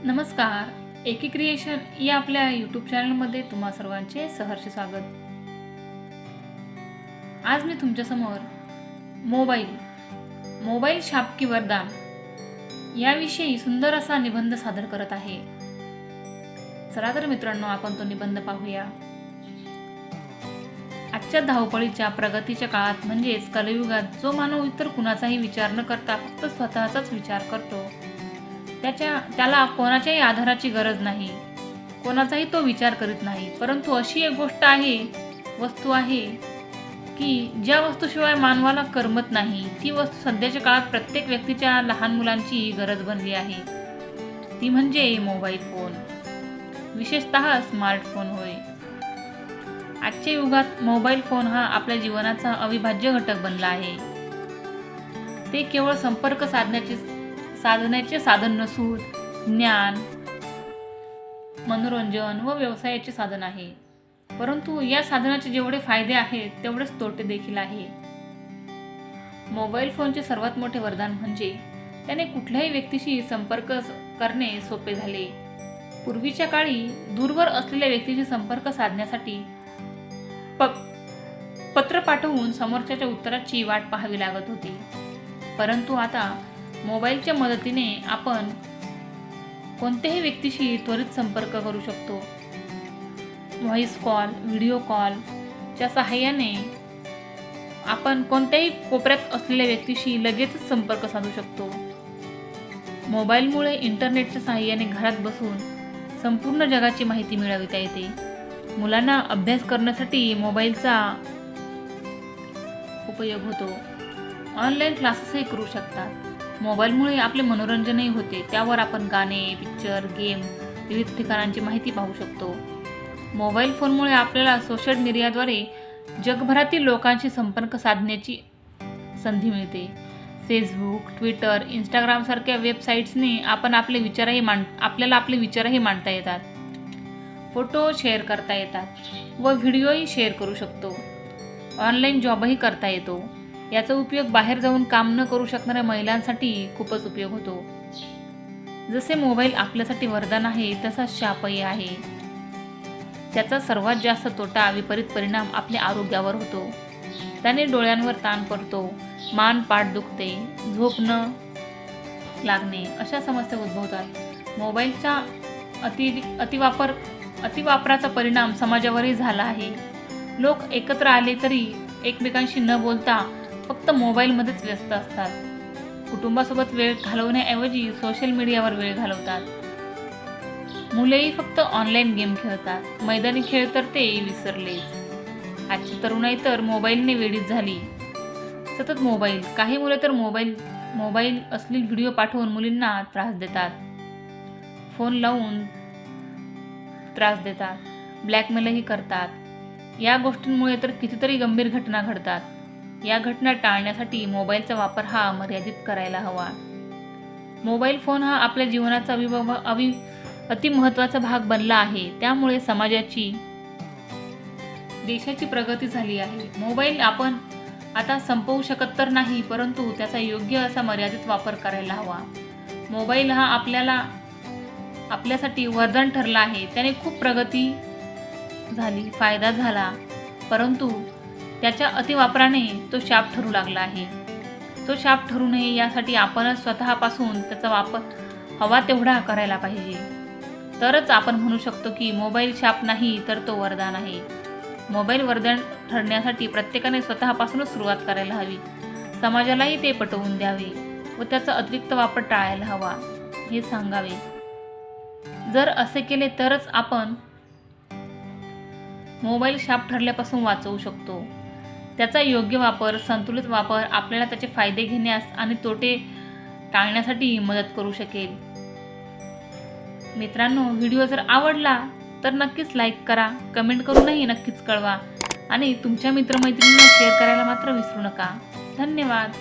नमस्कार, एकी क्रिएशन या आपल्या यूट्यूब चॅनलमध्ये तुम्हा सर्वांचे सहर्ष स्वागत. आज मी तुमच्यासमोर मोबाईल शाप की वरदान याविषयी सुंदर असा निबंध सादर करत आहे. चला तर मित्रांनो, आपण तो निबंध पाहूया. आजच्या धावपळीच्या प्रगतीच्या काळात म्हणजेच कलियुगात जो मानव इतर कुणाचाही विचार न करता फक्त स्वतःचाच विचार करतो, त्याला कोणाच्याही आधाराची गरज नाही, कोणाचाही तो विचार करीत नाही. परंतु अशी एक वस्तू आहे की ज्या वस्तूशिवाय मानवाला करमत नाही, ती वस्तू सध्याच्या काळात प्रत्येक व्यक्तीच्या, लहान मुलांची गरज बनली आहे. ती म्हणजे मोबाईल फोन, विशेषतः स्मार्टफोन होय. आजच्या युगात मोबाईल फोन हा आपल्या जीवनाचा अविभाज्य घटक बनला आहे. ते केवळ संपर्क साधण्याचे साधन नसून ज्ञान, मनोरंजन व व्यवसायाचे साधन आहे. परंतु या साधनाचे जेवढे फायदे आहेत तेवढेच तोटे देखील आहे. मोबाईल फोनचे सर्वात मोठे वरदान म्हणजे त्याने कुठल्याही व्यक्तीशी संपर्क करणे सोपे झाले. पूर्वीच्या काळी दूरवर असलेल्या व्यक्तीशी संपर्क साधण्यासाठी पत्र पाठवून समोरच्याच्या उत्तराची वाट पाहावी लागत होती. परंतु आता मोबाईलच्या मदतीने आपण कोणत्याही व्यक्तीशी त्वरित संपर्क करू शकतो. व्हॉइस कॉल, व्हिडिओ कॉलच्या सहाय्याने आपण कोणत्याही कोपऱ्यात असलेल्या व्यक्तीशी लगेचच संपर्क साधू शकतो. मोबाईलमुळे इंटरनेटच्या सहाय्याने घरात बसून संपूर्ण जगाची माहिती मिळवता येते. मुलांना अभ्यास करण्यासाठी मोबाईलचा उपयोग होतो. ऑनलाईन क्लासेसही करू शकतात. मोबाईलमुळे आपले मनोरंजनही होते. त्यावर आपण गाणे, पिक्चर, गेम, विविध ठिकाणांची माहिती पाहू शकतो. मोबाईल फोनमुळे आपल्याला सोशल मीडियाद्वारे जगभरातील लोकांशी संपर्क साधण्याची संधी मिळते. फेसबुक, ट्विटर, इंस्टाग्रामसारख्या वेबसाईट्सने आपल्याला आपले विचारही मांडता येतात. फोटो शेअर करता येतात व व्हिडिओही शेअर करू शकतो. ऑनलाईन जॉबही करता येतो. याचा उपयोग बाहेर जाऊन काम न करू शकणाऱ्या महिलांसाठी खूपच उपयोग होतो. जसे मोबाईल आपल्यासाठी वरदान आहे, तसा शापही आहे. त्याचा सर्वात जास्त तोटा, विपरीत परिणाम आपल्या आरोग्यावर होतो. त्याने डोळ्यांवर ताण पडतो, मान पाठ दुखते, झोप न लागणे अशा समस्या उद्भवतात. मोबाईलचा अतिवापराचा परिणाम समाजावरही झाला आहे. लोक एकत्र आले तरी एकमेकांशी न बोलता फक्त मोबाईलमध्येच व्यस्त असतात. कुटुंबासोबत वेळ घालवण्याऐवजी सोशल मीडियावर वेळ घालवतात. मुलेही फक्त ऑनलाईन गेम खेळतात. मैदानी खेळ तर ते विसरलेच. आजची तरुणाई तर मोबाईलने वेडीच झाली. सतत मोबाईल. काही मुले तर मोबाईल अश्लील व्हिडिओ पाठवून मुलींना त्रास देतात. फोन लावून त्रास देतात. ब्लॅकमेलही करतात. या गोष्टींमुळे तर कितीतरी गंभीर घटना घडतात. या घटना टाळण्यासाठी मोबाईलचा वापर हा मर्यादित करायला हवा. मोबाईल फोन हा आपल्या जीवनाचा अति महत्त्वाचा भाग बनला आहे. त्यामुळे समाजाची, देशाची प्रगती झाली आहे. मोबाईल आपण आता संपवू शकत तर नाही, परंतु त्याचा योग्य असा मर्यादित वापर करायला हवा. मोबाईल हा आपल्यासाठी वरदान ठरला आहे. त्याने खूप प्रगती झाली, फायदा झाला, परंतु त्याच्या अतिवापराने तो शाप ठरू लागला आहे. तो शाप ठरू नये यासाठी आपणच स्वतःपासून त्याचा वापर हवा तेवढा करायला पाहिजे. तरच आपण म्हणू शकतो की मोबाईल शाप नाही, तर तो वरदान आहे. मोबाईल वरदान ठरण्यासाठी प्रत्येकाने स्वतःपासूनच सुरुवात करायला हवी. समाजालाही ते पटवून द्यावे व त्याचा अतिरिक्त वापर टाळायला हवा हे सांगावे. जर असे केले तरच आपण मोबाईल शाप ठरल्यापासून वाचवू शकतो. त्याचा योग्य वापर, संतुलित वापर आपल्याला त्याचे फायदे घेण्यास आणि तोटे टाळण्यासाठी मदत करू शकेल. मित्रांनो, व्हिडिओ जर आवडला तर नक्कीच लाईक करा, कमेंट करूनही नक्कीच कळवा आणि तुमच्या मित्रमैत्रिणींना शेअर करायला मात्र विसरू नका. धन्यवाद.